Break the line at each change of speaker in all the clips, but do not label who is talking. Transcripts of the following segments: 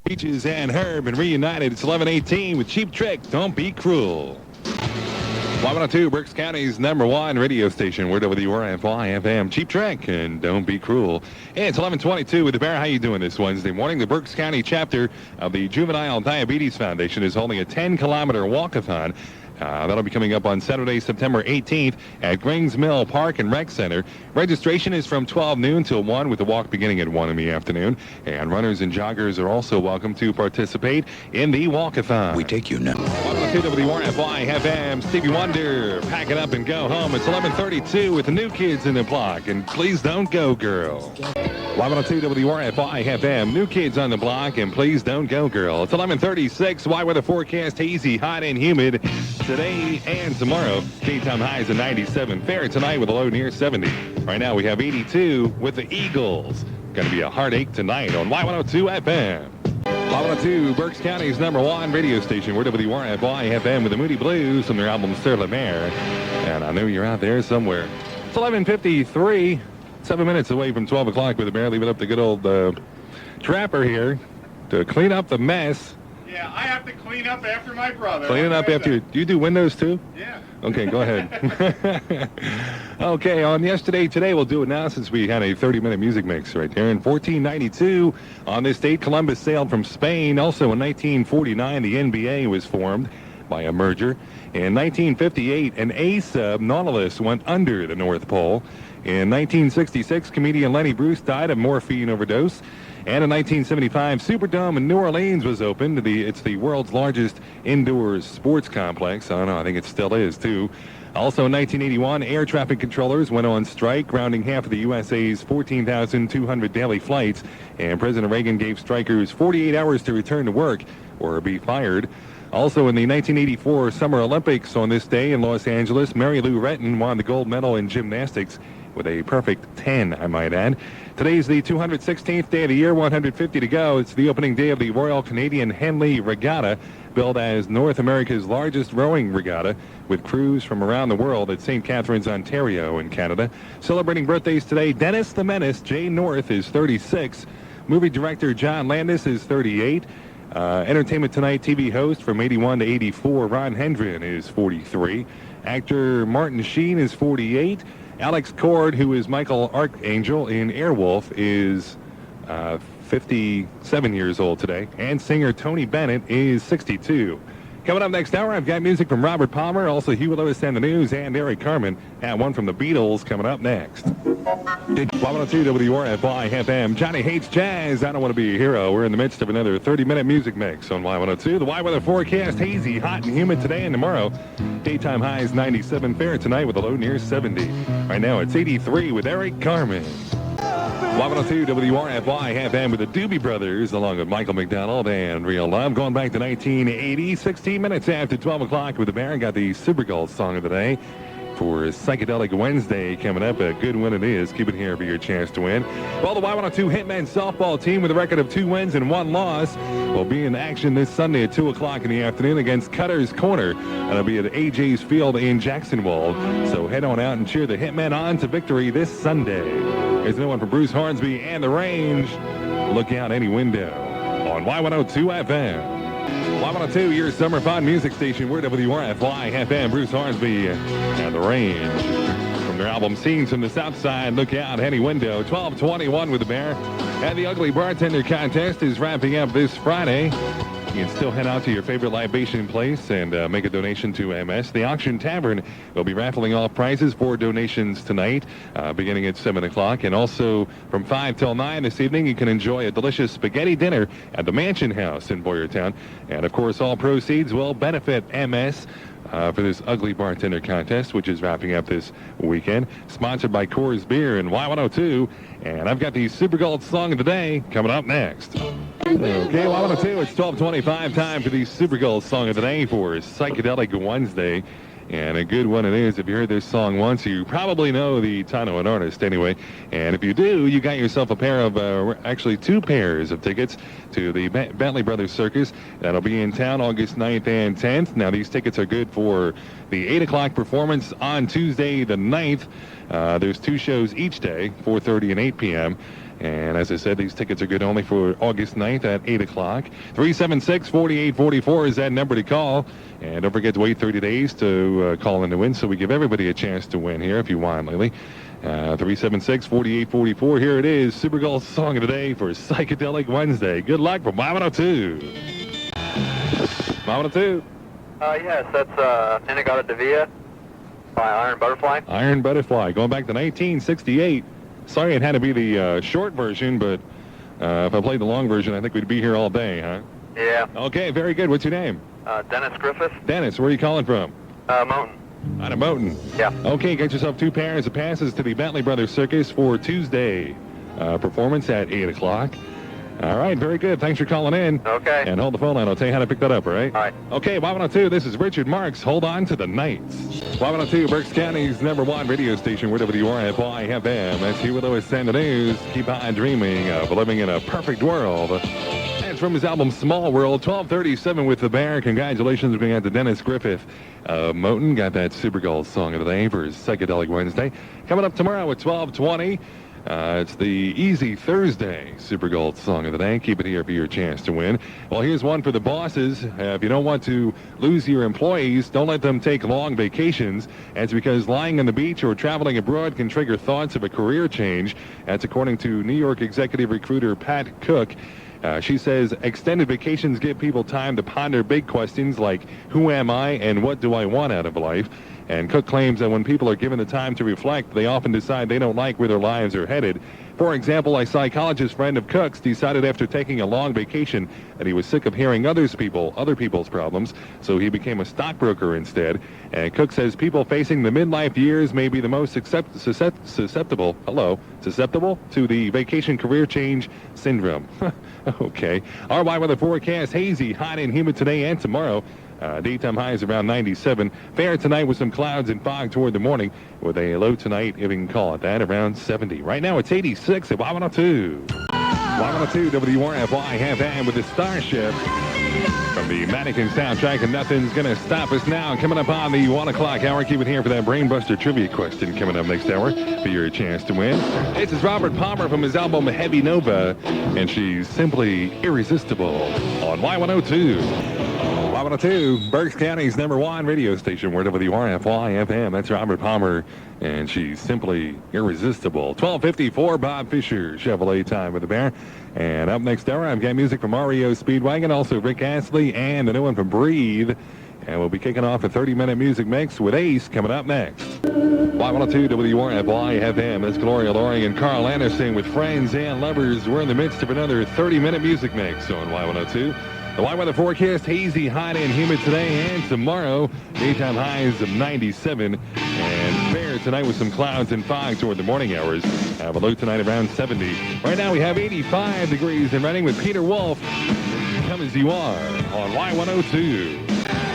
Peaches and Herb and reunited. It's 11:18 with Cheap Trick. Don't be cruel. 102, Berks County's #1 radio station. We're WRFY FM. Cheap Trick and Don't Be Cruel. Hey, it's 11:22 with the Bear. How you doing this Wednesday morning? The Berks County chapter of the Juvenile Diabetes Foundation is holding a 10-kilometer walkathon. That'll be coming up on Saturday, September 18th at Grings Mill Park and Rec Center. Registration is from 12 noon till 1 with the walk beginning at 1 in the afternoon. And runners and joggers are also welcome to participate in the walkathon.
We take you now.
Welcome to WRFY FM. Stevie Wonder, pack it up and go home. It's 11:32 with the new kids in the block. And please don't go, girl. 102 WRFY FM. New kids on the block and please don't go, girl. It's 11:36. Why weather forecast? Hazy, hot, and humid today and tomorrow. Daytime highs of 97. Fair tonight with a low near 70. Right now we have 82 with the Eagles. Going to be a heartache tonight on Y102 FM. Y102, Berks County's #1 radio station. We're WRFY FM with the Moody Blues from their album Sur la Mer. And I know you're out there somewhere. It's 11:53. 7 minutes away from 12 o'clock with the Bear. Leave it up to good old Trapper here to clean up the mess.
Yeah, I have to clean up after my brother.
Clean it up after you. Do you do windows too?
Yeah.
Okay, go ahead. Okay, on Yesterday Today, we'll do it now since we had a 30-minute music mix right there. In 1492, on this date, Columbus sailed from Spain. Also in 1949, the NBA was formed by a merger. In 1958, an A-sub, Nautilus, went under the North Pole. In 1966, comedian Lenny Bruce died of morphine overdose. And in 1975, Superdome in New Orleans was opened. It's the world's largest indoor sports complex. I don't know, I think it still is, too. Also in 1981, air traffic controllers went on strike, grounding half of the USA's 14,200 daily flights. And President Reagan gave strikers 48 hours to return to work or be fired. Also in the 1984 Summer Olympics on this day in Los Angeles, Mary Lou Retton won the gold medal in gymnastics with a perfect 10, I might add. Today's the 216th day of the year, 150 to go. It's the opening day of the Royal Canadian Henley Regatta, billed as North America's largest rowing regatta, with crews from around the world at St. Catharines, Ontario in Canada. Celebrating birthdays today, Dennis the Menace, Jay North is 36. Movie director John Landis is 38. Entertainment Tonight TV host from 81 to 84, Ron Hendren is 43. Actor Martin Sheen is 48. Alex Cord, who is Michael Archangel in Airwolf, is 57 years old today. And singer Tony Bennett is 62. Coming up next hour, I've got music from Robert Palmer, also Huey Lewis and the News, and Eric Carmen. And one from the Beatles coming up next. 102 WRFY FM. Johnny Hates Jazz. I Don't Want to Be a Hero. We're in the midst of another 30-minute music mix on Y102. The Y weather forecast, hazy, hot, and humid today and tomorrow. Daytime highs 97. Fair tonight with a low near 70. Right now it's 83 with Eric Carmen. Y102 WRFY FM with the Doobie Brothers along with Michael McDonald and Real Love. Going back to 1980, 16 minutes after 12 o'clock with the Baron. Got the Super Gold song of the day for Psychedelic Wednesday coming up. A good one it is. Keep it here for your chance to win. Well, the Y102 Hitmen softball team with a record of 2 wins and 1 loss will be in action this Sunday at 2 o'clock in the afternoon against Cutter's Corner. That'll be at AJ's Field in Jacksonville. So head on out and cheer the Hitmen on to victory this Sunday. Here's another one for Bruce Hornsby and the Range. Look out any window on Y102 FM. Y102, your summer fun music station. We're WRFY FM. Bruce Hornsby and the Range. From their album Scenes from the South Side, look out any window. 12:21 with the Bear. And the Ugly Bartender Contest is wrapping up this Friday. You can still head out to your favorite libation place and make a donation to MS. The Auction Tavern will be raffling off prizes for donations tonight, beginning at 7 o'clock. And also from 5 till 9 this evening, you can enjoy a delicious spaghetti dinner at the Mansion House in Boyertown. And, of course, all proceeds will benefit MS for this Ugly Bartender Contest, which is wrapping up this weekend. Sponsored by Coors Beer and Y102. And I've got the Super Gold Song of the Day coming up next. Okay, Y102, it's 12:25, time for the Super Gold Song of the Day for Psychedelic Wednesday. And a good one it is. If you heard this song once, you probably know the title and artist anyway. And if you do, you got yourself a pair of, actually 2 pairs of tickets to the Bentley Brothers Circus. That'll be in town August 9th and 10th. Now, these tickets are good for the 8 o'clock performance on Tuesday the 9th. There's 2 shows each day, 4:30 and 8 p.m. And as I said, these tickets are good only for August 9th at 8 o'clock. 376-4844 is that number to call. And don't forget to wait 30 days to call in to win, so we give everybody a chance to win here if you want, Lily. 376-4844. Here it is, Super Gold Song of the Day for Psychedelic Wednesday. Good luck from 502. 502.
Yes, that's Inagata Devia by Iron Butterfly.
Iron Butterfly, going back to 1968. Sorry it had to be the short version, but if I played the long version, I think we'd be here all day, huh?
Yeah.
Okay, very good. What's your name?
Dennis Griffith.
Dennis, where are you calling from?
Mountain.
Out of Mountain.
Yeah.
Okay, get yourself 2 pairs of passes to the Bentley Brothers Circus for Tuesday performance at 8 o'clock. All right, very good. Thanks for calling in.
Okay.
And hold the phone line. I'll tell you how to pick that up, all right?
All right.
Okay, Y102, this is Richard Marks. Hold on to the Knights. Y102, Berks County's #1 radio station, where WRFY FM. That's Hugh Lewis and the News. Keep on dreaming of living in a perfect world. That's from his album Small World, 1237 with the Bear. Congratulations going out to Dennis Griffith. Moten got that Super Gold Song of the Day for Psychedelic Wednesday. Coming up tomorrow at 12:20. It's the Easy Thursday Super Gold Song of the Day. Keep it here for your chance to win. Well, here's one for the bosses. If you don't want to lose your employees, don't let them take long vacations. That's because lying on the beach or traveling abroad can trigger thoughts of a career change. That's according to New York executive recruiter Pat Cook. She says extended vacations give people time to ponder big questions like who am I and what do I want out of life. And Cook claims that when people are given the time to reflect, they often decide they don't like where their lives are headed. For example, a psychologist friend of Cook's decided after taking a long vacation that he was sick of hearing other people's problems, so he became a stockbroker instead. And Cook says people facing the midlife years may be the most susceptible to the vacation career change syndrome. Okay. Our weather forecast, hazy, hot and humid today and tomorrow. Daytime highs around 97. Fair tonight with some clouds and fog toward the morning, with a low tonight, if you can call it that, around 70. Right now it's 86 at Y102. Y102 WRFY FM with the Starship from the Mannequin soundtrack, and nothing's going to stop us now. Coming up on the 1 o'clock hour, keep it here for that Brainbuster trivia question coming up next hour for your chance to win. This is Robert Palmer from his album Heavy Nova, and she's simply irresistible on Y102. Y102, Berks County's #1 radio station, where WRFY FM. That's Robert Palmer, and she's simply irresistible. 12:54, Bob Fisher, Chevrolet Time with the Bear. And up next hour, I've got music from REO Speedwagon, also Rick Astley, and the new one from Breathe. And we'll be kicking off a 30-minute music mix with Ace coming up next. Y102 WRFY FM. That's Gloria Loring and Carl Anderson with Friends and Lovers. We're in the midst of another 30-minute music mix on Y102. The weather forecast, hazy, hot, and humid today and tomorrow. Daytime highs of 97. And fair tonight with some clouds and fog toward the morning hours. Have a low tonight around 70. Right now we have 85 degrees in Reading with Peter Wolf. Come as you are on Y102.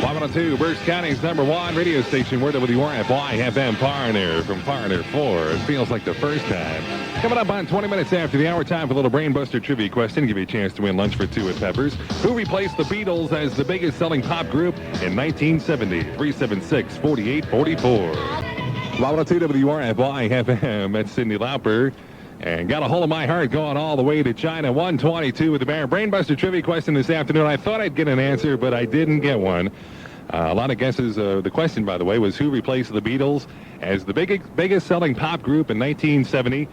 Y102, Berks County's #1 radio station, where WRFY FM Pioneer from Pioneer 4. It feels like the first time. Coming up on 20 minutes after the hour, time for a little Brainbuster trivia question. Give you a chance to win lunch for 2 at Peppers. Who replaced the Beatles as the biggest selling pop group in 1970? 376-4844. Y102 WRFY FM. That's Cyndi Lauper. And got a hold of my heart going all the way to China. 122 with the Bear. Brainbuster trivia question this afternoon. I thought I'd get an answer, but I didn't get one. A lot of guesses. The question, by the way, was who replaced the Beatles as the biggest selling pop group in 1970?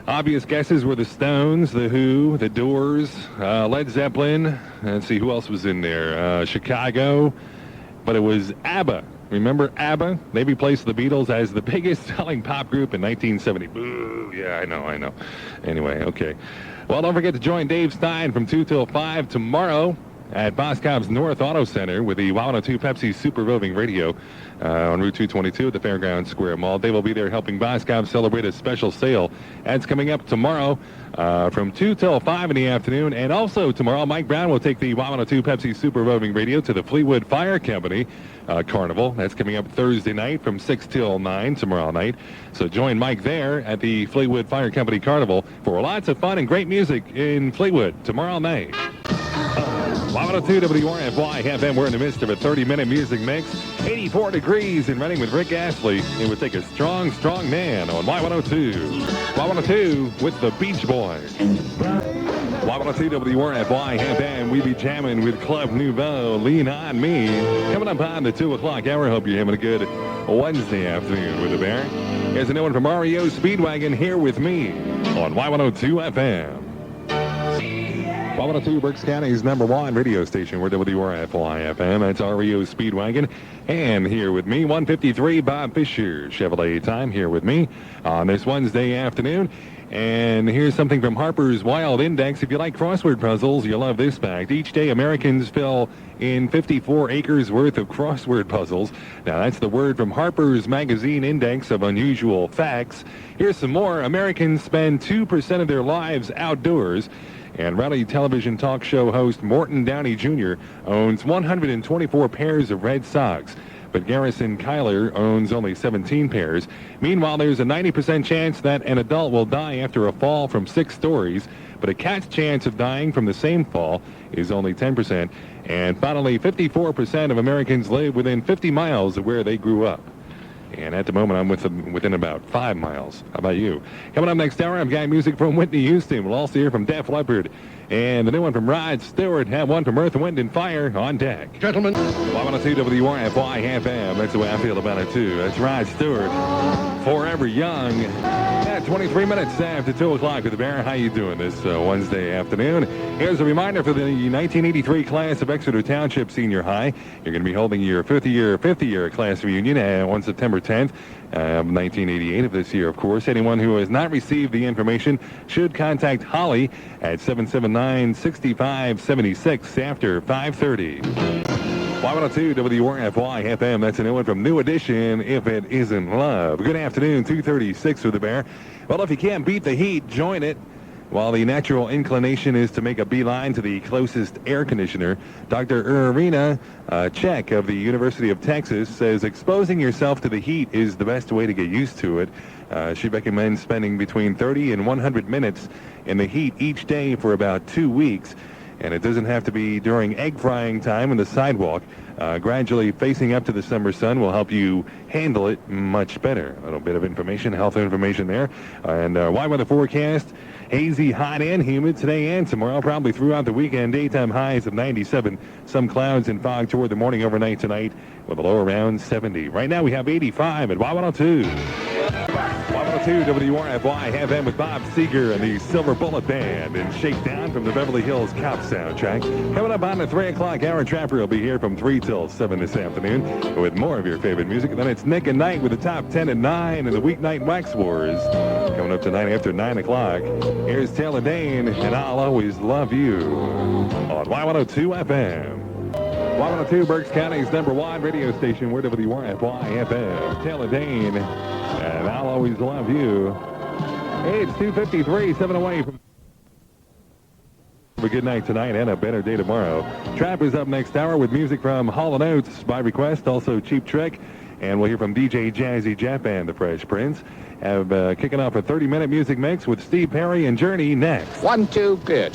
Obvious guesses were the Stones, the Who, the Doors, Led Zeppelin. Let's see, who else was in there? Chicago. But it was ABBA. Remember ABBA? They replaced the Beatles as the biggest selling pop group in 1970. Boo! Yeah, I know. Anyway, okay. Well, don't forget to join Dave Stein from 2 till 5 tomorrow at Boscov's North Auto Center with the Y102 Pepsi Super Roving Radio on Route 222 at the Fairgrounds Square Mall. They will be there helping Boscov celebrate a special sale. That's coming up tomorrow from 2 till 5 in the afternoon. And also tomorrow, Mike Brown will take the Y102 Pepsi Super Roving Radio to the Fleetwood Fire Company Carnival. That's coming up Thursday night from 6 till 9 tomorrow night. So join Mike there at the Fleetwood Fire Company Carnival for lots of fun and great music in Fleetwood tomorrow night. Y102 WRFY FM. We're in the midst of a 30-minute music mix. 84 degrees and running with Rick Astley. It would take a strong, strong man on Y102. Y102 with the Beach Boys. Y102 WRFY FM. We be jamming with Club Nouveau. Lean on Me. Coming up on the 2 o'clock hour. Hope you're having a good Wednesday afternoon with the bear. Here's a new one from REO Speedwagon here with me on Y102 FM. Y102, Berks County's #1 radio station. We're WRFY FM. That's REO Speedwagon. And here with me, 153 Bob Fisher, Chevrolet Time, here with me on this Wednesday afternoon. And here's something from Harper's Wild Index. If you like crossword puzzles, you'll love this fact. Each day, Americans fill in 54 acres worth of crossword puzzles. Now, that's the word from Harper's Magazine Index of Unusual Facts. Here's some more. Americans spend 2% of their lives outdoors. And reality television talk show host Morton Downey Jr. owns 124 pairs of red socks. But Garrison Kyler owns only 17 pairs. Meanwhile, there's a 90% chance that an adult will die after a fall from 6 stories, but a cat's chance of dying from the same fall is only 10%. And finally, 54% of Americans live within 50 miles of where they grew up. And at the moment, I'm within about 5 miles. How about you? Coming up next hour, I've got music from Whitney Houston. We'll also hear from Def Leppard. And the new one from Rod Stewart. Have one from Earth, Wind, and Fire on deck.
Gentlemen.
Y102 WRFY FM. That's the way I feel about it, too. That's Rod Stewart. Forever Young. At 23 minutes after 2 o'clock with the Bear. How you doing this Wednesday afternoon? Here's a reminder for the 1983 class of Exeter Township Senior High. You're going to be holding your fifth year class reunion on September 10th. 1988 of this year, of course. Anyone who has not received the information should contact Holly at 779-6576 after 5:30. Y102 WRFY FM. That's a new one from New Edition, If It Isn't Love. Good afternoon, 2:36 with the Bear. Well, if you can't beat the heat, join it. While the natural inclination is to make a beeline to the closest air conditioner, Dr. Irina Chek of the University of Texas says exposing yourself to the heat is the best way to get used to it. She recommends spending between 30 and 100 minutes in the heat each day for about 2 weeks. And it doesn't have to be during egg frying time on the sidewalk. Gradually facing up to the summer sun will help you handle it much better. A little bit of information, health information there. And why weather forecast? Hazy, hot, and humid today and tomorrow. Probably throughout the weekend. Daytime highs of 97. Some clouds and fog toward the morning overnight tonight with a low around 70. Right now we have 85 at Y102. Y102 WRFY FM with Bob Seger and the Silver Bullet Band and Shakedown from the Beverly Hills Cop soundtrack. Coming up on the 3 o'clock hour, Trapper will be here from 3 till 7 this afternoon with more of your favorite music. And then it's Nick and Night with the top 10 at 9 and the weeknight Wax Wars. Coming up tonight after 9 o'clock. Here's Taylor Dane and I'll Always Love You on Y102 FM. Y102, Berks County's #1 radio station. We're WRFY FM. Taylor Dane and I'll Always Love You. Hey, it's 2:53, 7 away from... Have a good night tonight and a better day tomorrow. Trap is up next hour with music from Hall & Oates by request, also Cheap Trick. And we'll hear from DJ Jazzy Jeff and the Fresh Prince. Kicking off a 30-minute music mix with Steve Perry and Journey next.
1, 2, good.